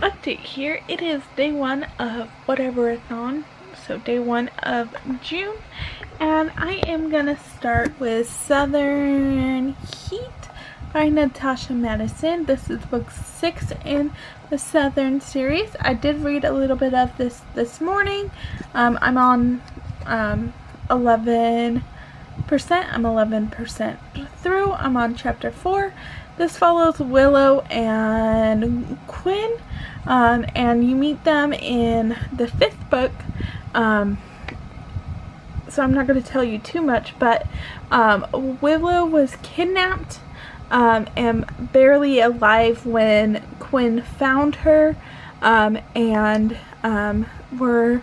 update here. It is day 1 of WHATEVERTHON, so day 1 of June, and I am gonna start with Southern Heat by Natasha Madison. This is book 6 in the Southern series. I did read a little bit of this morning. I'm on 11%. I'm 11% through. I'm on chapter 4. This follows Willow and Quinn, and you meet them in the 5th book. So I'm not going to tell you too much, but Willow was kidnapped and barely alive when Quinn found her, and we're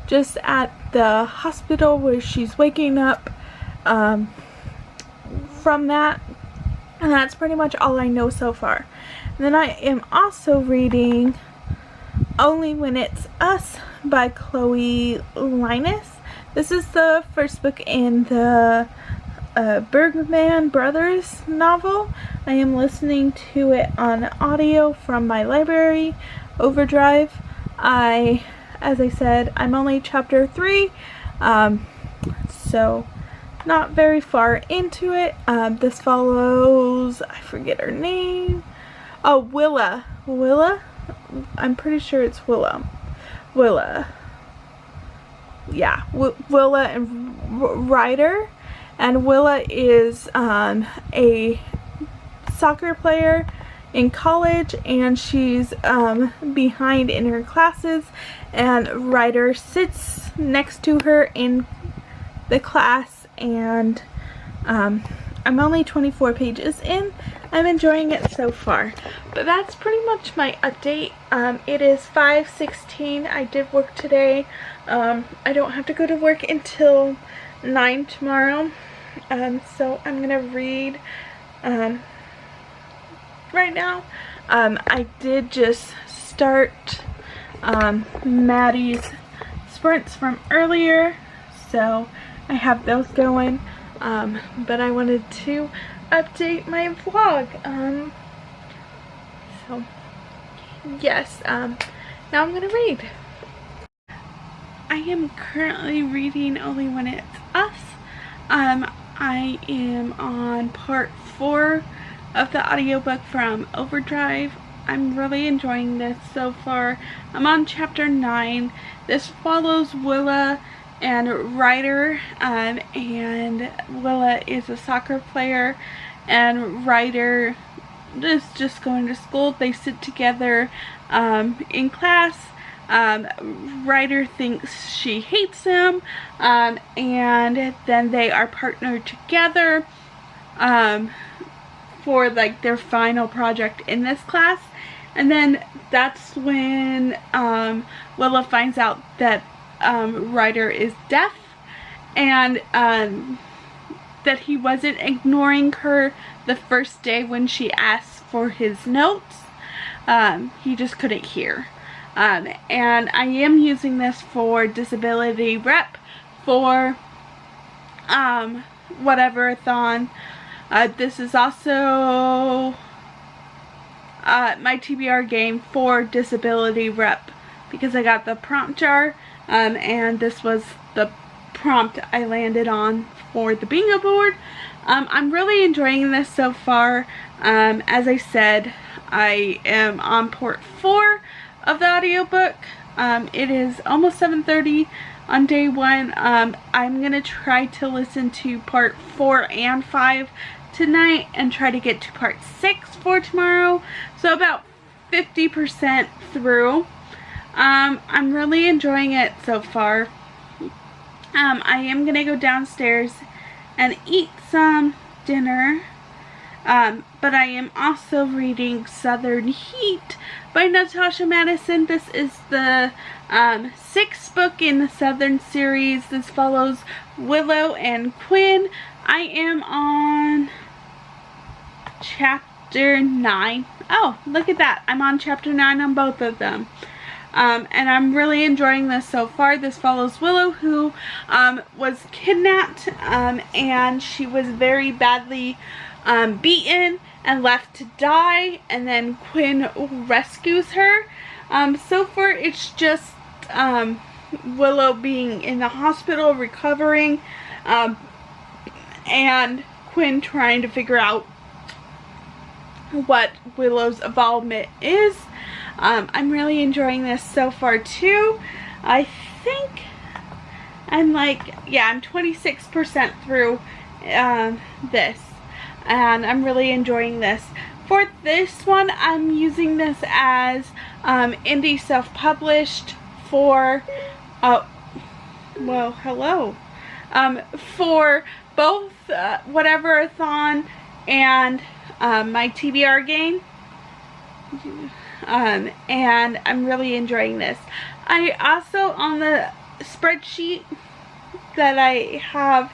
just at the hospital where she's waking up from that. And that's pretty much all I know so far. And then I am also reading Only When It's Us by Chloe Liese. This is the first book in the Bergman Brothers novel. I am listening to it on audio from my library, Overdrive. As I said, I'm only chapter 3, so not very far into it. This follows, I forget her name. Oh, Willa. I'm pretty sure it's Willa. Yeah, Willa and Ryder. And Willa is a soccer player in college, and she's behind in her classes, and Ryder sits next to her in the class. And I'm only 24 pages in. I'm enjoying it so far. But that's pretty much my update. It is 5:16. I did work today. I don't have to go to work until 9 tomorrow. So I'm gonna read right now. I did just start Maddie's sprints from earlier, so I have those going, but I wanted to update my vlog. So yes, now I'm gonna read. I am currently reading Only When It's Us. I am on part 4 of the audiobook from Overdrive. I'm really enjoying this so far. I'm on chapter 9. This follows Willa and Ryder, and Willa is a soccer player, and Ryder is just going to school. They sit together in class. Ryder thinks she hates him, and then they are partnered together for like their final project in this class. And then that's when Willa finds out that Ryder is deaf, and that he wasn't ignoring her the first day when she asked for his notes. He just couldn't hear. And I am using this for disability rep for WHATEVERTHON. This is also my TBR game for disability rep, because I got the prompt jar, and this was the prompt I landed on for the bingo board. I'm really enjoying this so far. As I said, I am on part 4 of the audiobook. It is almost 7:30 on day 1. I'm gonna try to listen to part 4 and 5 tonight and try to get to part 6 for tomorrow, so about 50% through. I'm really enjoying it so far. I am gonna go downstairs and eat some dinner, but I am also reading Southern Heat by Natasha Madison. This is the 6th book in the Southern series. This follows Willow and Quinn. I am on chapter 9. Oh, look at that. I'm on chapter 9 on both of them. And I'm really enjoying this so far. This follows Willow, who was kidnapped, and she was very badly beaten and left to die, and then Quinn rescues her. So far it's just Willow being in the hospital recovering, and Quinn trying to figure out what Willow's involvement is. I'm really enjoying this so far too. I think I'm like, yeah, I'm 26% through this, and I'm really enjoying this. For this one, I'm using this as indie self-published for, well, hello, for both WHATEVERTHON and my TBR game, and I'm really enjoying this. I also, on the spreadsheet that I have,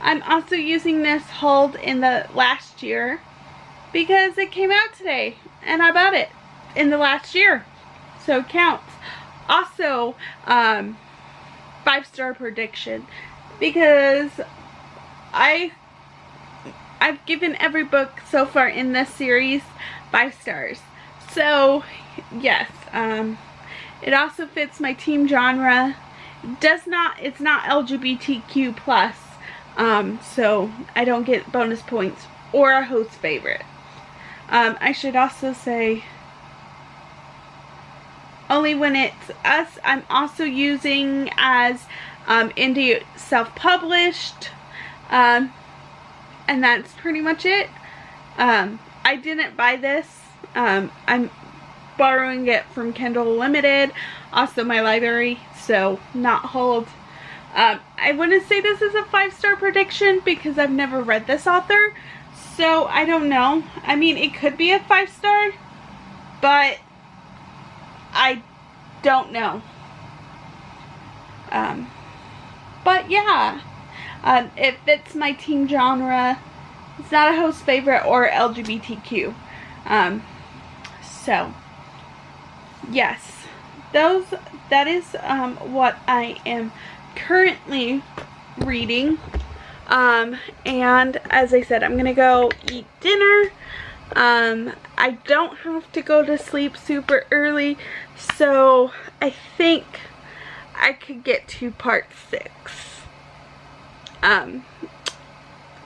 I'm also using this hold in the last year because it came out today and I bought it in the last year, so it counts. Also, 5-star prediction, because I've given every book so far in this series 5 stars. So yes, it also fits my team genre. It's not LGBTQ plus, so I don't get bonus points or a host favorite. I should also say, only when it's us. I'm also using as indie self-published, and that's pretty much it. I didn't buy this. I'm borrowing it from Kindle Unlimited, also my library, so not hold. I wouldn't say this is a 5-star prediction because I've never read this author, so I don't know. I mean, it could be a 5-star, but I don't know. But yeah, it fits my team genre. It's not a host favorite or LGBTQ. So yes, that is what I am currently reading. And as I said, I'm gonna go eat dinner. I don't have to go to sleep super early, so I think I could get to part 6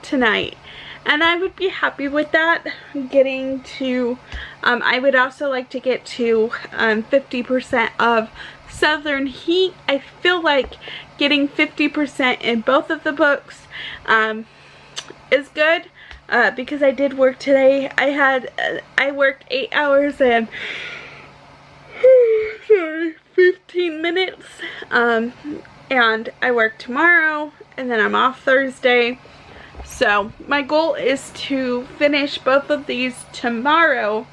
tonight, and I would be happy with that. Getting to I would also like to get to 50% of Southern Heat. I feel like getting 50% in both of the books is good, because I did work today. I worked 8 hours and 15 minutes, and I work tomorrow, and then I'm off Thursday. So my goal is to finish both of these tomorrow,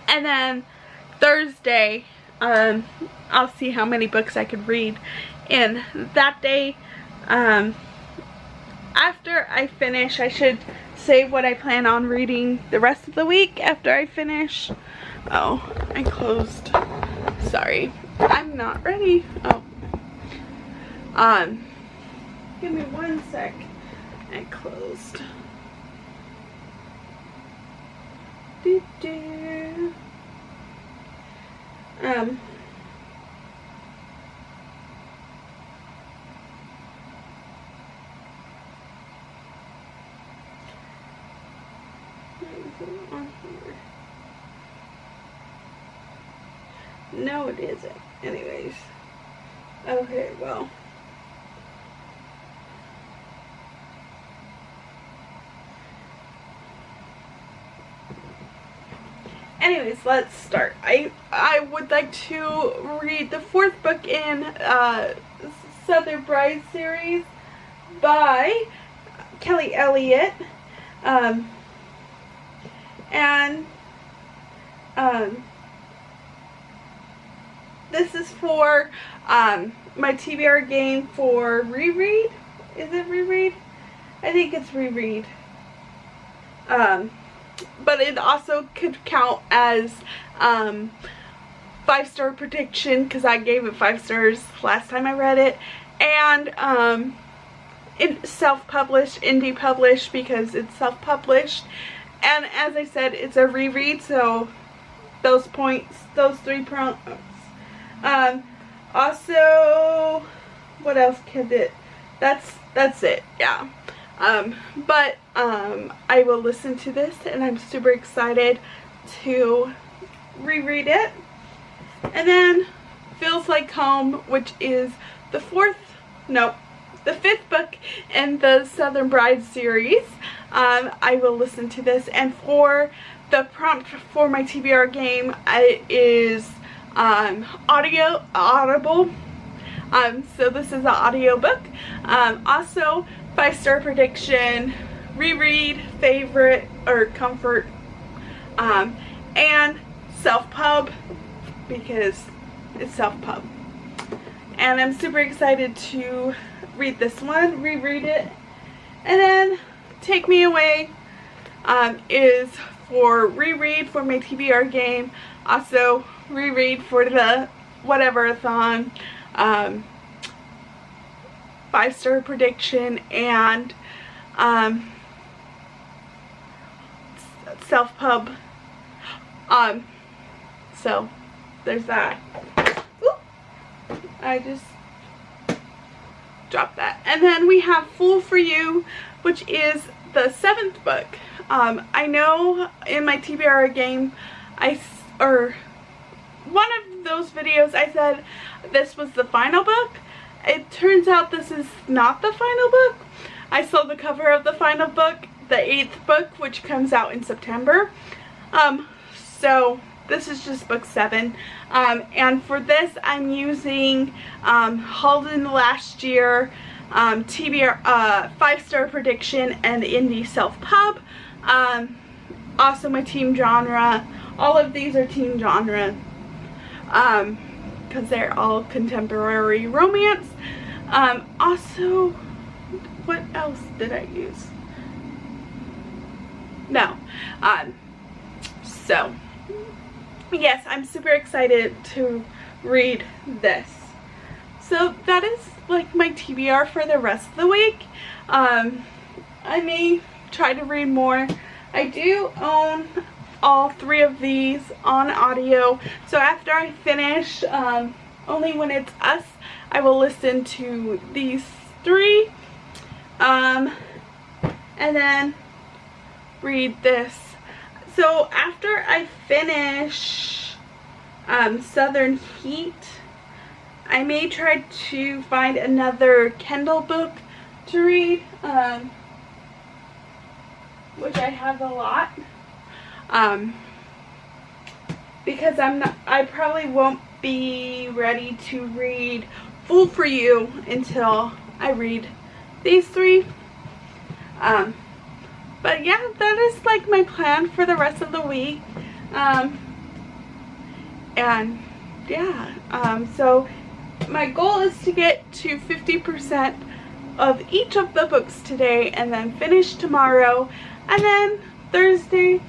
and then Thursday I'll see how many books I could read in that day. After I finish, I should say what I plan on reading the rest of the week after I finish. Oh, I closed. Sorry, I'm not ready. Oh, give me 1 sec. I closed. On here. No, it isn't. Anyways. Okay, well. Anyways, let's start. I would like to read the 4th book in Southern Bride series by Elliott. And this is for my TBR game for reread. Is it reread? I think it's reread. But it also could count as 5-star prediction because I gave it 5 stars last time I read it, and self-published, indie published because it's self-published, and as I said, it's a reread, so those points, those 3 prompts. Also, what else can it? That's it, yeah. But I will listen to this, and I'm super excited to reread it. And then Feels Like Home, which is the 5th book in the Southern Bride series. I will listen to this, and for the prompt for my TBR game, it is audible. So this is an audio book. Also, 5-star prediction, reread, favorite, or comfort, and self-pub, because it's self-pub. And I'm super excited to read this one, reread it. And then Take Me Away is for reread for my TBR game. Also reread for the WHATEVERTHON, 5-star prediction, and self-pub. So there's that. Ooh, I just dropped that. And then we have Fool for You, which is the 7th book. I know in my TBR game, one of those videos I said this was the final book. It turns out this is not the final book. I saw the cover of the final book, the 8th book, which comes out in September. So this is just book 7. And for this, I'm using Halden last year, TBR 5-star prediction, and indie self-pub. Also my team genre. All of these are team genre, because they're all contemporary romance. Also, what else did I use? No. So yes, I'm super excited to read this. So that is like my TBR for the rest of the week. I may try to read more. I do own all 3 of these on audio, so after I finish Only When It's Us, I will listen to these 3 and then read this. So after I finish Southern Heat, I may try to find another Kindle book to read, which I have a lot, because I probably won't be ready to read Fool for You until I read these 3. But yeah, that is like my plan for the rest of the week. And yeah, so my goal is to get to 50% of each of the books today, and then finish tomorrow, and then Thursday.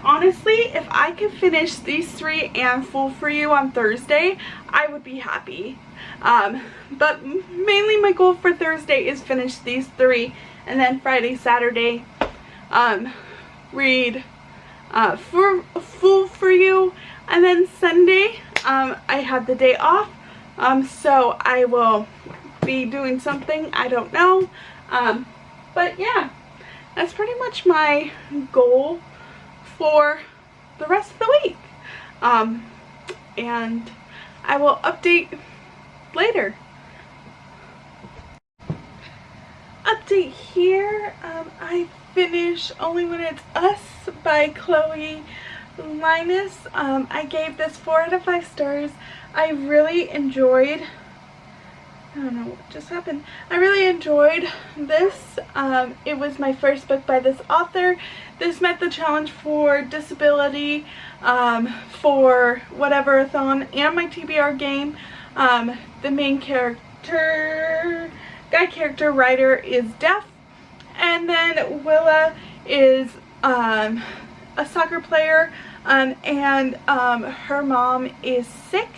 Honestly, if I could finish these 3 and Fool for You on Thursday, I would be happy. But mainly my goal for Thursday is finish these 3, and then Friday, Saturday, read Fool for You, and then Sunday I have the day off, so I will be doing something, I don't know, but yeah, that's pretty much my goal for the rest of the week, and I will update later. Update here, I finished Only When It's Us by Chloe Liese. I gave this 4 out of 5 stars. I really enjoyed, I don't know what just happened. I really enjoyed this. It was my first book by this author. This met the challenge for disability, for WHATEVERTHON, and my TBR game. The main guy character writer is deaf, and then Willa is a soccer player, and her mom is sick.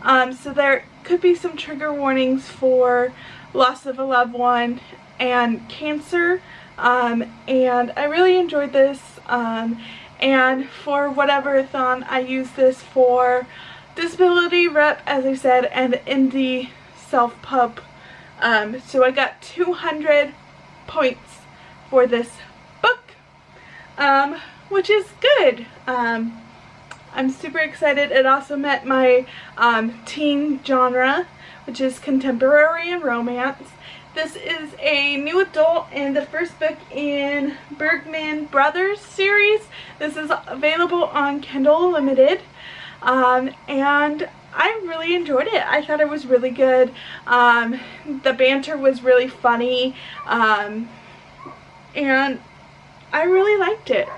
So there could be some trigger warnings for loss of a loved one and cancer, and I really enjoyed this, and for Whatever-a-thon I use this for disability rep, as I said, and indie self-pub. So I got 200 points for this book, which is good. I'm super excited. It also met my teen genre, which is contemporary and romance. This is a new adult and the first book in Bergman Brothers series. This is available on Kindle Unlimited, and I really enjoyed it. I thought it was really good. The banter was really funny, and I really liked it.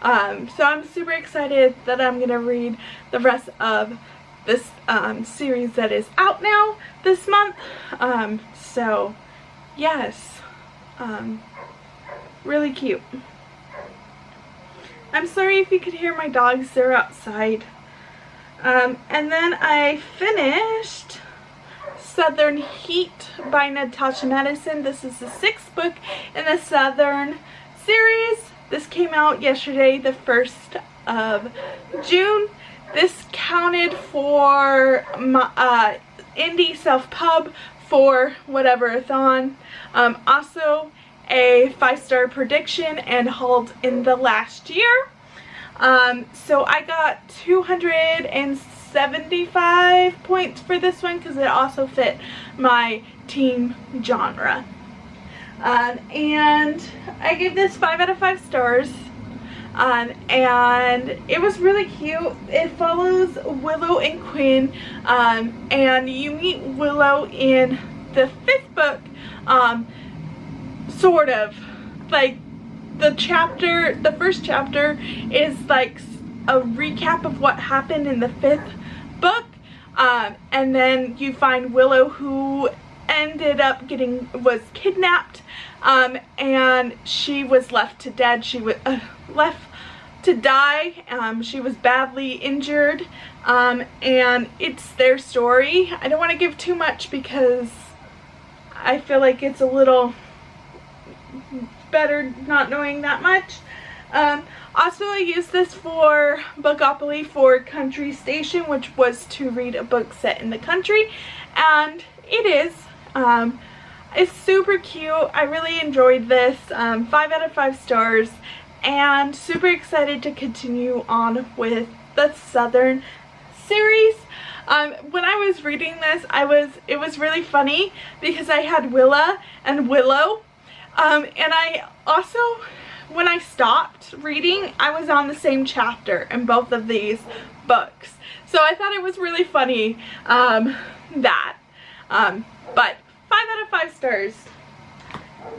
So I'm super excited that I'm going to read the rest of this series that is out now this month. So yes, really cute. I'm sorry if you could hear my dogs, they're outside. And then I finished Southern Heat by Natasha Madison. This is the 6th book in the Southern series. This came out yesterday, the 1st of June. This counted for my indie self-pub for Whatever-a-thon. Also a 5-star prediction and hauled in the last year. So I got 275 points for this one because it also fit my teen genre. And I gave this 5 out of 5 stars. And it was really cute. It follows Willow and Quinn, and you meet Willow in the 5th book, sort of. Like, the first chapter is like a recap of what happened in the 5th book, and then you find Willow, who ended up was kidnapped, and she was left to dead. She was left to die. She was badly injured, and it's their story. I don't want to give too much because I feel like it's a little better not knowing that much. Also, I used this for Bookopoly for Country Station, which was to read a book set in the country, and it is. It's super cute. I really enjoyed this. 5 out of 5 stars, and super excited to continue on with the Southern series. When I was reading this, it was really funny because I had Willa and Willow, and I also, when I stopped reading, I was on the same chapter in both of these books. So I thought it was really funny, but 5 out of 5 stars.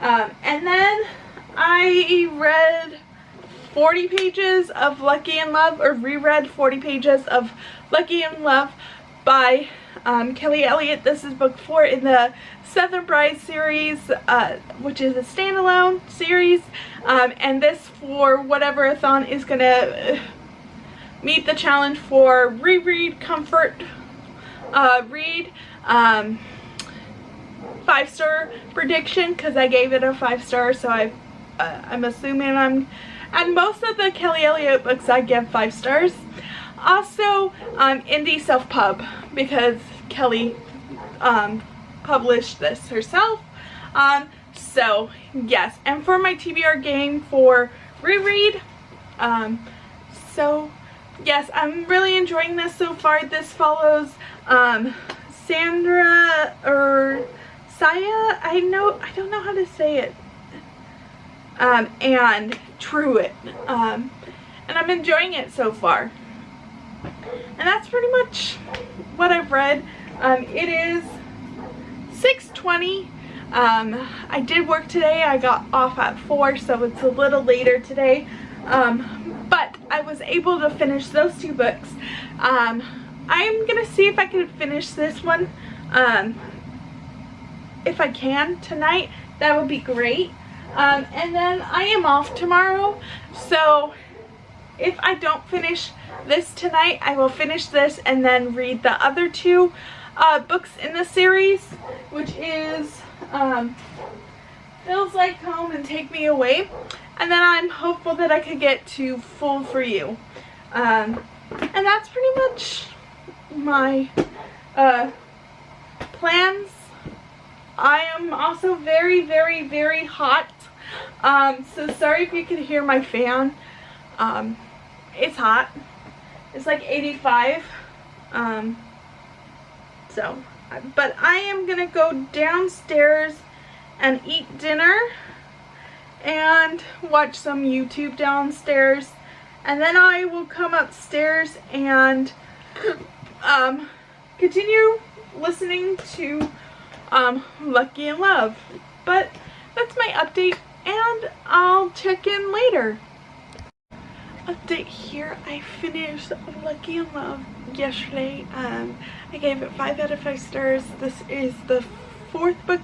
And then I read 40 pages of Lucky in Love, or reread 40 pages of Lucky in Love by Kelly Elliott. This is book 4 in the Southern Bride series, which is a standalone series. And this, for Whatever-a-thon, is going to meet the challenge for reread comfort read. 5-star prediction, because I gave it a 5-star, so I'm assuming and most of the Kelly Elliott books I give 5 stars. Also, indie self-pub, because Kelly published this herself. So yes, and for my TBR game for reread. So yes, I'm really enjoying this so far. This follows Sandra, or Saya, I don't know how to say it, and Truett, and I'm enjoying it so far. And that's pretty much what I've read. It is 6:20. I did work today. I got off at 4, so it's a little later today, but I was able to finish those 2 books. I'm gonna see if I can finish this one, if I can tonight. That would be great. And then I am off tomorrow, so if I don't finish this tonight, I will finish this and then read the other 2 books in the series, which is Feels Like Home and Take Me Away. and then I'm hopeful that I could get to Full for You. And that's pretty much my plans. I am also very, very, very hot. So sorry if you can hear my fan. It's hot. It's like 85. But I am gonna go downstairs and eat dinner and watch some YouTube downstairs, and then I will come upstairs and continue listening to Lucky in Love. But that's my update, and I'll check in later. Update here, I finished Lucky in Love yesterday. I gave it 5 out of 5 stars. This is the 4th book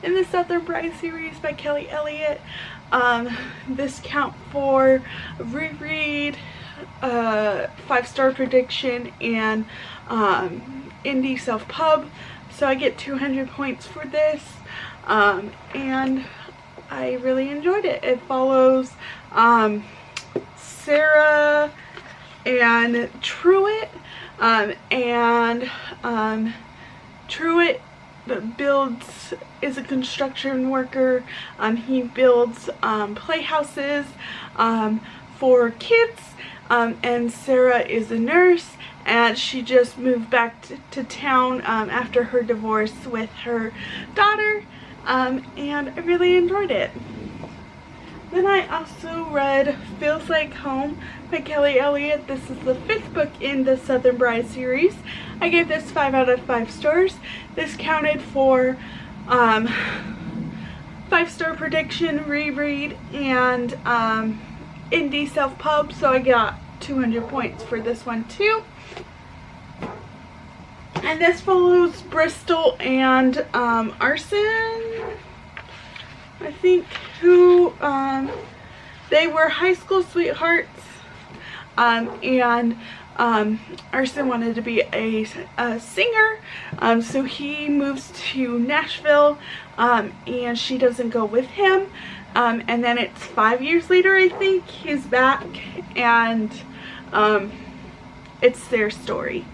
in the Southern Bride series by Elliott. This count for reread, 5-star prediction, and indie self-pub. So I get 200 points for this, and I really enjoyed it. It follows Sarah and Truett, Truett is a construction worker. He builds playhouses for kids, and Sarah is a nurse, and she just moved back to town after her divorce with her daughter, and I really enjoyed it. Then I also read Feels Like Home by Elliott. This is the 5th book in the Southern Bride series. I gave this 5 out of 5 stars. This counted for 5-star prediction, reread, and indie self-pub, so I got 200 points for this one too. And this follows Bristol and Arson, I think, who they were high school sweethearts, and Arson wanted to be a singer, so he moves to Nashville, and she doesn't go with him, and then it's 5 years later, I think, he's back, and it's their story.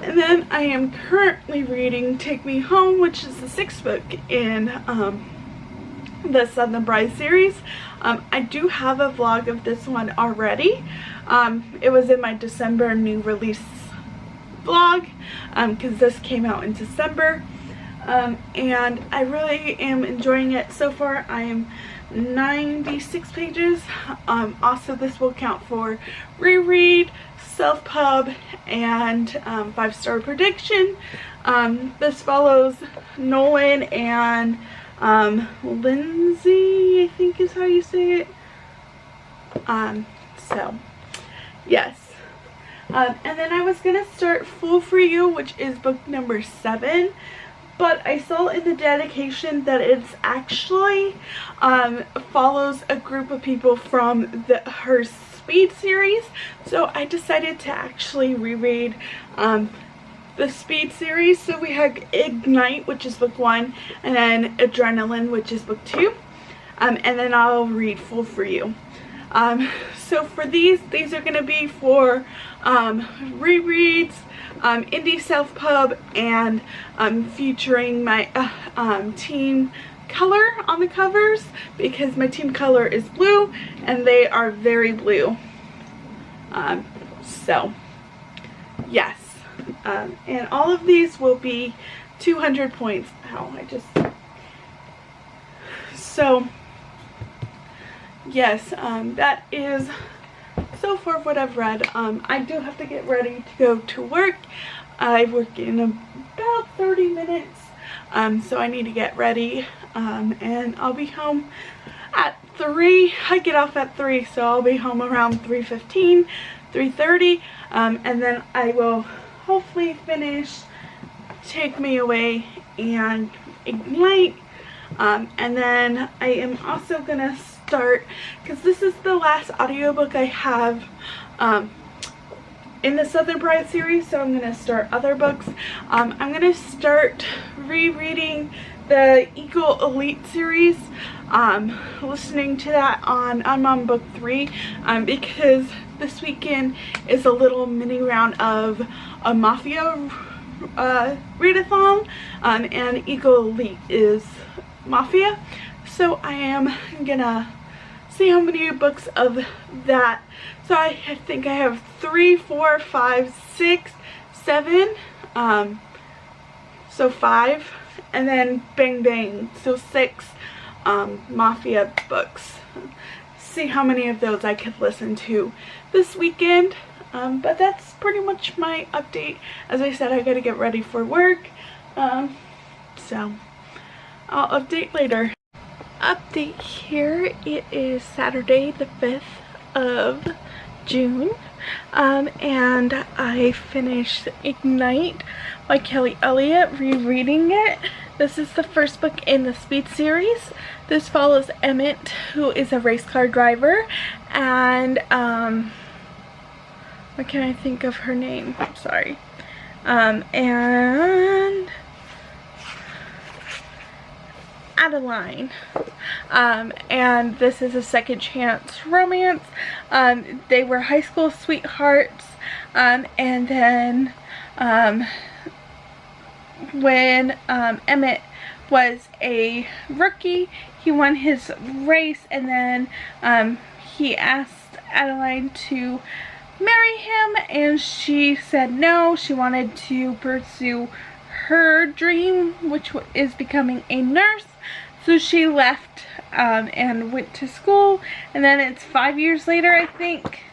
And then I am currently reading Take Me Home, which is the 6th book in the Southern Bride series. I do have a vlog of this one already. It was in my December new release vlog, because this came out in December. And I really am enjoying it so far. I am 96 pages. Also, this will count for reread, self-pub, and 5-star prediction. This follows Nolan and Lindsay, I think is how you say it. So yes. And then I was gonna start Full for You, which is book number 7, but I saw in the dedication that it's actually follows a group of people from her Speed series, so I decided to actually reread the Speed series. So we have Ignite, which is book 1, and then Adrenaline, which is book 2, and then I'll read Full for You. So for these are going to be for rereads, indie self-pub, and featuring my team color on the covers, because my team color is blue and they are very blue. So yes, and all of these will be 200 points. So yes, that is so far what I've read. I do have to get ready to go to work. I work in about 30 minutes, so I need to get ready, and I'll be home at 3. I get off at 3, so I'll be home around 3:15, 3:30, and then I will hopefully finish Take Me Away and Ignite, and then I am also gonna start, because this is the last audiobook I have in the Southern Bride series, so I'm gonna start other books. I'm gonna start rereading the Eagle Elite series. Listening to that I'm on book 3 because this weekend is a little mini round of a Mafia readathon, and Eagle Elite is Mafia, so I am gonna see how many books of that. So I think I have 3, 4, 5, 6, 7, so 5, and then bang bang, so 6 Mafia books. See how many of those I could listen to this weekend. But that's pretty much my update. As I said, I gotta get ready for work, so I'll update later. Update here, it is Saturday the 5th of June, and I finished Ignite by Elliott, rereading it. This is the first book in the Speed series. This follows Emmett, who is a race car driver, and what can I think of her name? Sorry. And Adeline. And this is a second chance romance. They were high school sweethearts, and then when Emmett was a rookie, he won his race, and then he asked Adeline to marry him, and she said no. She wanted to pursue her dream, which is becoming a nurse. So she left and went to school, and then it's 5 years later, I think,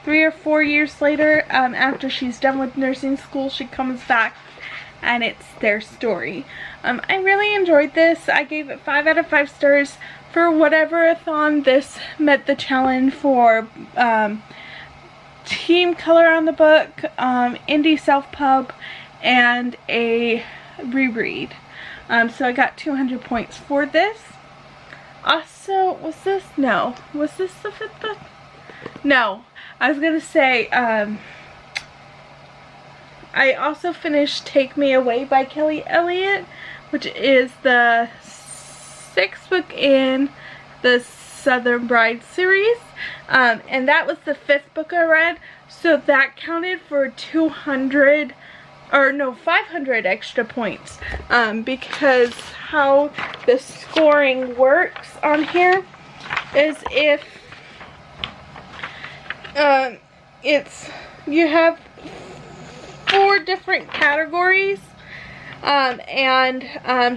3 or 4 years later, after she's done with nursing school, she comes back, and it's their story. I really enjoyed this. I gave it 5 out of 5 stars. For WHATEVERTHON, this met the challenge for team color on the book, indie self-pub, and a reread. So I got 200 points for this. Also, was this the 5th book? No, I was gonna say, I also finished Take Me Away by Elliott, which is the 6th book in the Southern Bride series, and that was the 5th book I read, so that counted for 500 extra points, because how the scoring works on here is if you have 4 different categories, and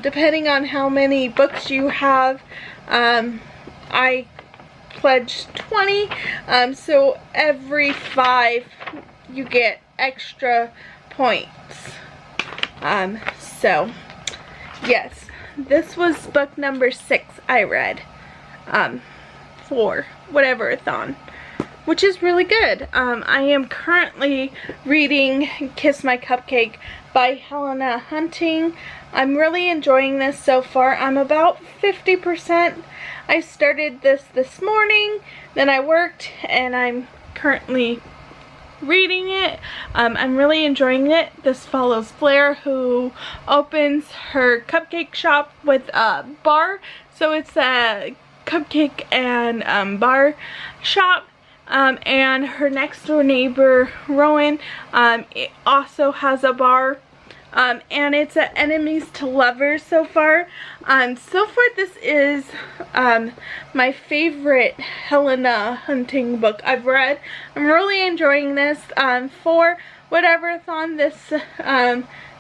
depending on how many books you have, I pledged 20, so every 5 you get extra points. So yes, this was book number 6 I read for WHATEVERTHON, which is really good. I am currently reading Kiss My Cupcake by Helena Hunting. I'm really enjoying this so far. I'm about 50%. I started this morning, then I worked, and I'm currently reading it. I'm really enjoying it. This follows Blair, who opens her cupcake shop with a bar. So it's a cupcake and bar shop. And her next door neighbor, Rowan, it also has a bar. And it's a enemies to lovers so far. So far this is my favorite Helena Hunting book I've read. I'm really enjoying this. For WHATEVERTHON, this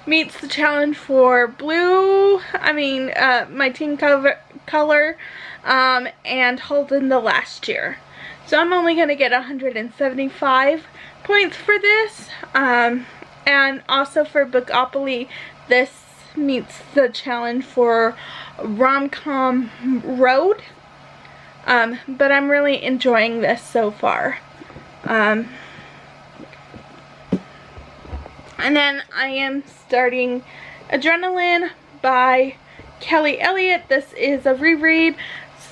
meets the challenge for blue, my team color, and Holden the last year. So I'm only going to get 175 points for this. And also for Bookopoly, this meets the challenge for Rom-Com Road. But I'm really enjoying this so far. And then I am starting Adrenaline by Elliott. This is a reread.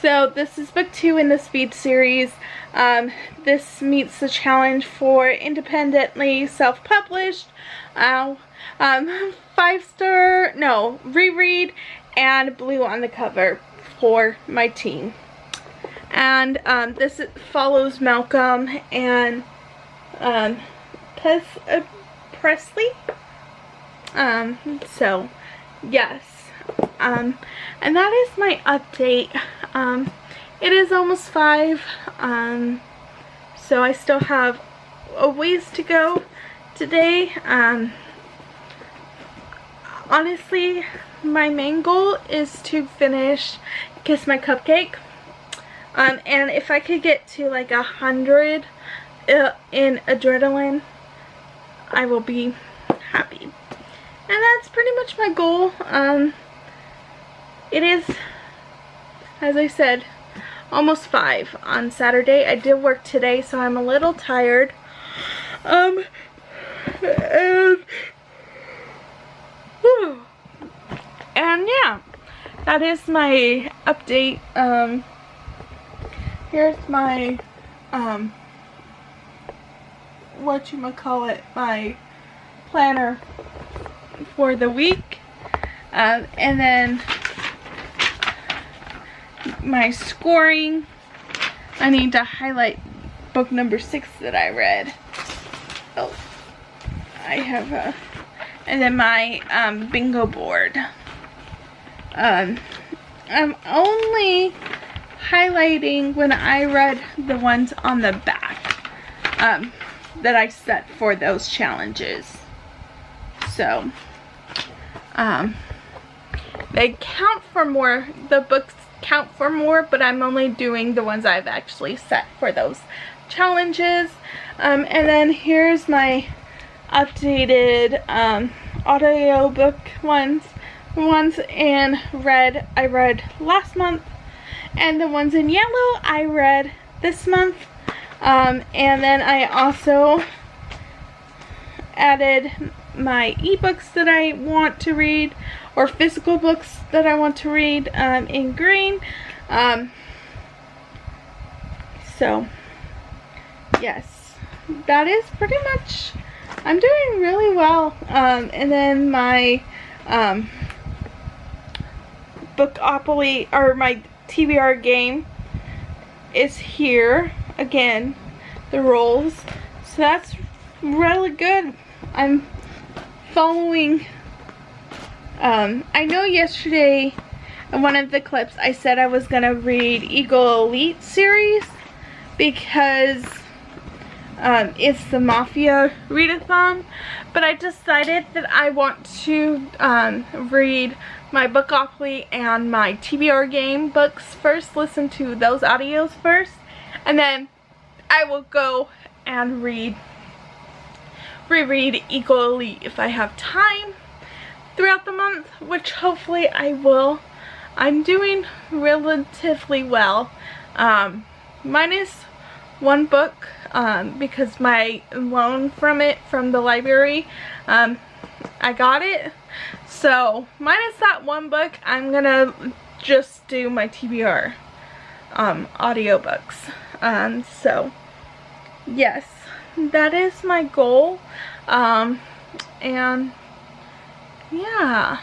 So this is book 2 in the Speed series. This meets the challenge for independently self-published, 5-star, no, reread, and blue on the cover for my team. And this follows Malcolm and Presley. So yes, and that is my update. It is almost 5, so I still have a ways to go today. Honestly, my main goal is to finish Kiss My Cupcake. And if I could get to like 100 in adrenaline, I will be happy. And that's pretty much my goal. It is, as I said, almost 5 on Saturday. I did work today, so I'm a little tired. And yeah, that is my update. Here's my my planner for the week, and then my scoring. I need to highlight book number 6 that I read. Oh, I have a, and then my bingo board. I'm only highlighting when I read the ones on the back that I set for those challenges. So they count for more, the books count for more, but I'm only doing the ones I've actually set for those challenges. And then here's my updated audiobook ones in red I read last month, and the ones in yellow I read this month. And then I also added my ebooks that I want to read, or physical books that I want to read, in green. So yes, that is pretty much, I'm doing really well. And then my Bookopoly, or my TBR game, is here again, the rolls, so that's really good. I'm following, I know yesterday in one of the clips I said I was gonna read Eagle Elite series because it's the Mafia readathon, but I decided that I want to read my Bookopoly and my TBR game books first, listen to those audios first, and then I will go and reread Eagle Elite if I have time throughout the month, which hopefully I will. I'm doing relatively well, minus one book, because my loan from the library, I got it. So minus that one book, I'm gonna just do my TBR audiobooks. So yes, that is my goal. And yeah,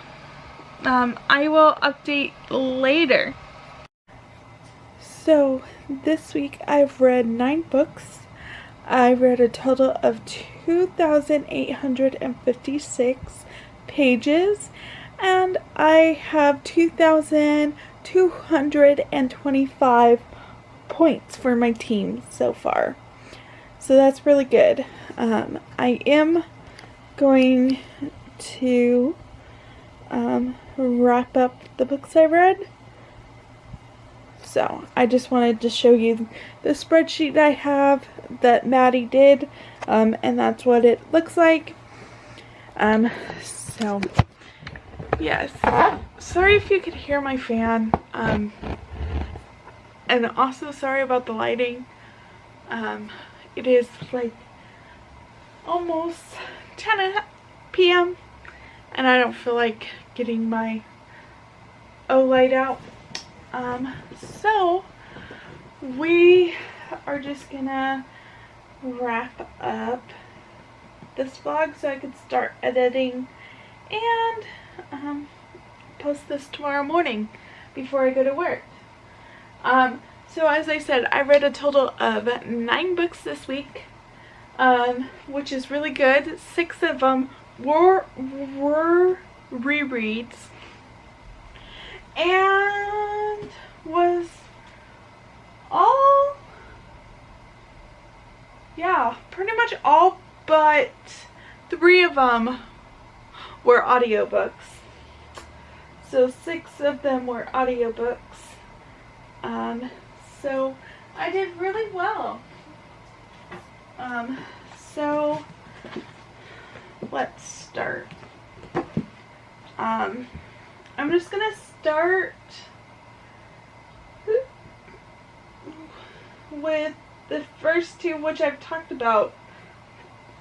I will update later. So this week I've read 9 books. I read a total of 2,856 pages, and I have 2,225 points for my team so far. So that's really good. I am going to wrap up the books I read. So I just wanted to show you the spreadsheet I have that Maddie did, and that's what it looks like. So yes, sorry if you could hear my fan, and also sorry about the lighting. It is like almost 10 p.m. and I don't feel like getting my light out. So we are just gonna wrap up this vlog so I can start editing and post this tomorrow morning before I go to work. So as I said, I read a total of 9 books this week, which is really good. 6 of them were rereads, and was all, yeah, pretty much all but 3 of them were audiobooks. So 6 of them were audiobooks. So I did really well. So let's start. I'm just gonna start with the first 2, which I've talked about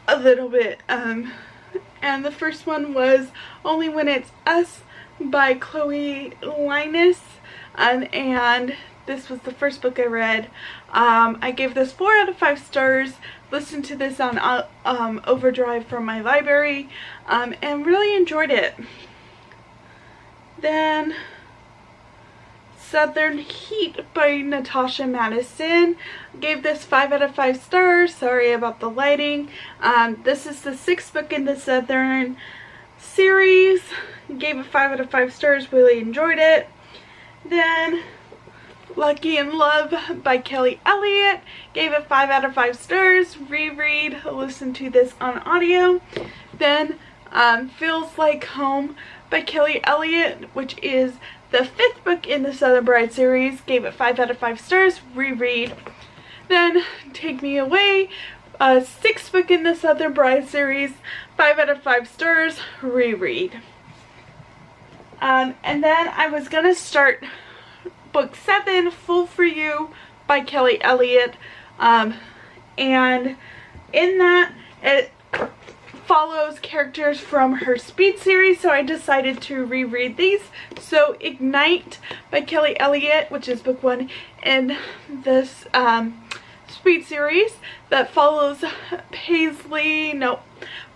a little bit. And the first one was Only When It's Us by Chloe Liese. And this was the first book I read. I gave this 4 out of 5 stars. Listened to this on overdrive from my library, and really enjoyed it. Then Southern Heat by Natasha Madison. Gave this 5 out of 5 stars. Sorry about the lighting. This is the 6th book in the Southern series. Gave it 5 out of 5 stars. Really enjoyed it. Then Lucky in Love by Elliott. Gave it 5 out of 5 stars. Reread. Listened to this on audio. Then Feels Like Home by Elliott, which is the 5th book in the Southern Bride series. Gave it 5 out of 5 stars. Reread. Then Take Me Away, 6th book in the Southern Bride series. 5 out of 5 stars. Reread. And then I was gonna start book 7, Full for You by Elliott. And in that, it follows characters from her Speed series, so I decided to reread these. So Ignite by Elliott, which is book 1 in this Speed series, that follows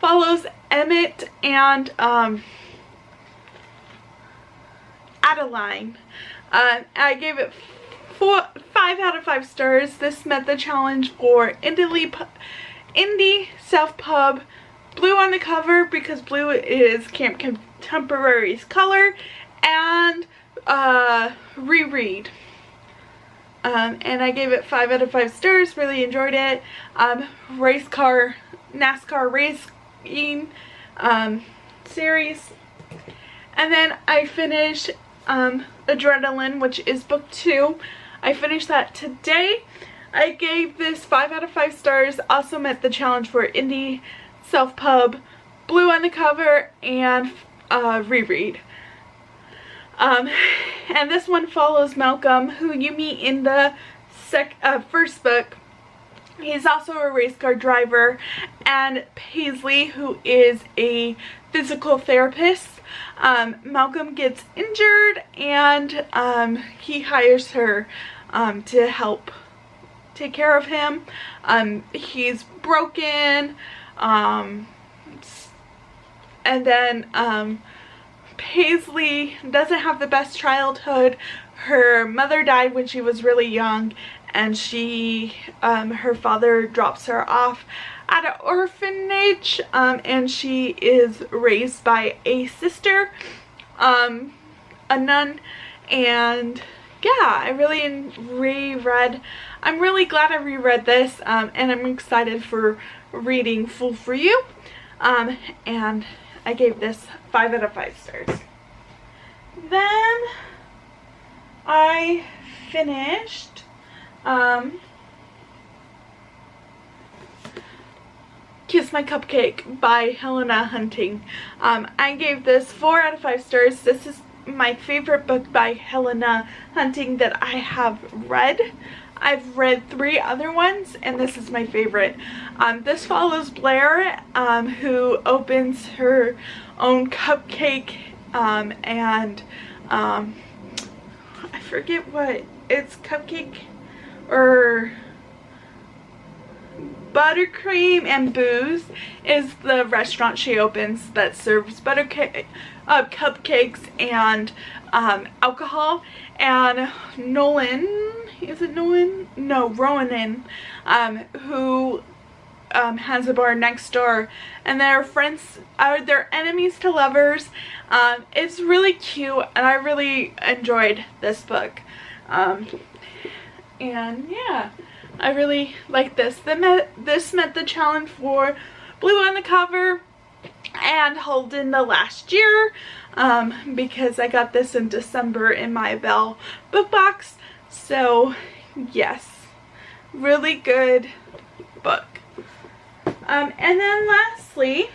follows Emmett and Adeline. I gave it 5 out of 5 stars. This met the challenge for indie self-pub, blue on the cover because blue is Camp Contemporary's color, and reread. And I gave it 5 out of 5 stars. Really enjoyed it. NASCAR racing series. And then I finished Adrenaline, which is book 2. I finished that today. I gave this 5 out of 5 stars. Also met the challenge for indie self-pub, blue on the cover, and reread. And this one follows Malcolm, who you meet in the first book. He's also a race car driver, and Paisley, who is a physical therapist. Malcolm gets injured, and he hires her to help take care of him. He's broken, and then Paisley doesn't have the best childhood. Her mother died when she was really young, and her father drops her off at an orphanage, and she is raised by a sister, a nun. And yeah, I really reread. I'm really glad I reread this, and I'm excited for reading Full for You. And I gave this 5 out of 5 stars. Then I finished Kiss My Cupcake by Helena Hunting. I gave this 4 out of 5 stars. This is my favorite book by Helena Hunting that I have read. I've read 3 other ones, and this is my favorite. This follows Blair, who opens her own cupcake, and I forget what it's, cupcake or Buttercream and Booze is the restaurant she opens that serves cupcakes and alcohol. And Nolan, is it Nolan? No, Ronan, who has a bar next door, and they're friends, they're enemies to lovers. It's really cute, and I really enjoyed this book. And yeah, I really like this. This met the challenge for blue on the cover and Holden the last year, because I got this in December in my Belle book box. So yes, really good book. And then lastly,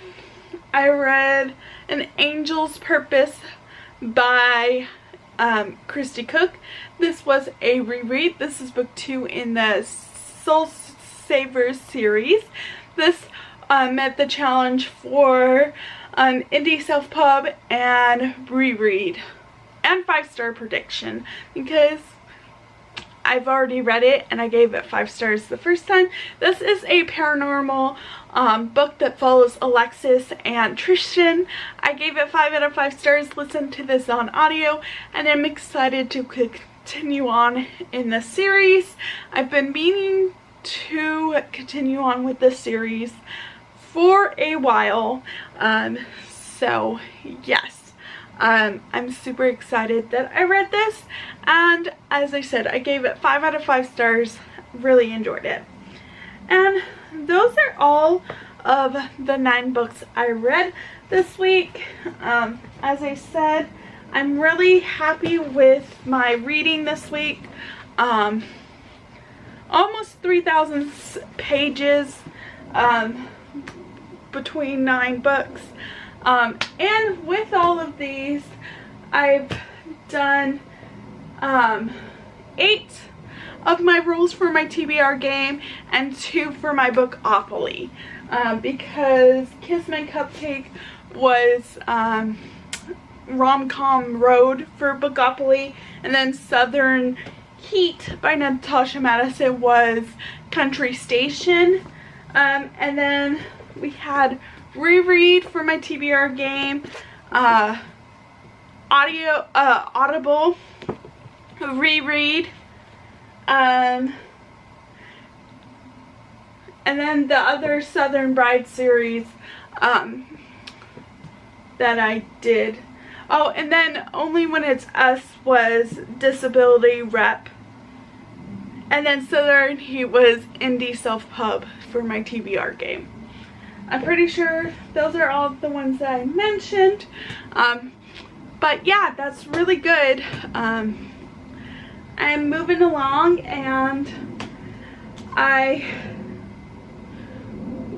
I read An Angel's Purpose by Kristie Cook. This was a reread. This is book 2 in the Soul Savers series. This met the challenge for Indie Self Pub and reread and 5-star prediction, because I've already read it and I gave it 5 stars the first time. This is a paranormal book that follows Alexis and Tristan. I gave it 5 out of 5 stars. Listen to this on audio, and I'm excited to continue on in the series. I've been meaning to continue on with this series for a while. So yes. I'm super excited that I read this, and as I said, I gave it 5 out of 5 stars. Really enjoyed it. And those are all of the 9 books I read this week. As I said, I'm really happy with my reading this week. Almost 3,000 pages between 9 books. And with all of these, I've done 8 of my rules for my TBR game and 2 for my Bookopoly, because Kiss My Cupcake was Rom-Com Road for Bookopoly, and then Southern Heat by Natasha Madison was Country Station, and then we had reread for my TBR game, Audible reread, and then the other Southern Bride series that I did. Oh, and then Only When It's Us was Disability Rep, and then Southern Heat was Indie Self Pub for my TBR game. I'm pretty sure those are all the ones that I mentioned. But yeah, that's really good. I'm moving along, and I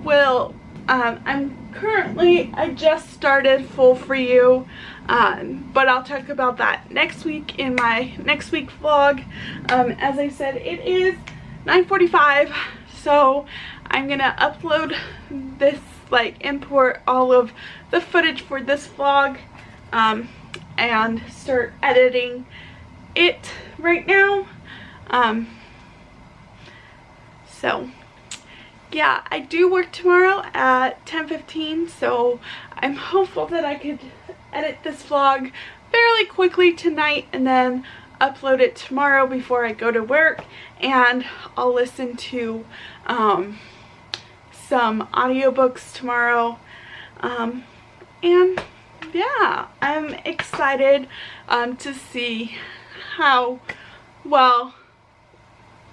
will, I just started Full For You, but I'll talk about that next week in my next week vlog. As I said, it is 9:45, so I'm gonna upload this, import all of the footage for this vlog, and start editing it right now. So yeah, I do work tomorrow at 10:15, so I'm hopeful that I could edit this vlog fairly quickly tonight and then upload it tomorrow before I go to work, and I'll listen to some audiobooks tomorrow, and yeah, I'm excited to see how well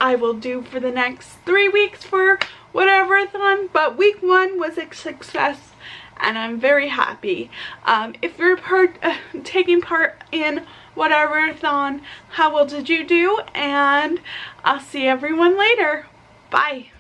I will do for the next 3 weeks for WHATEVERTHON, but week 1 was a success, and I'm very happy. If you're taking part in WHATEVERTHON, how well did you do? And I'll see everyone later. Bye.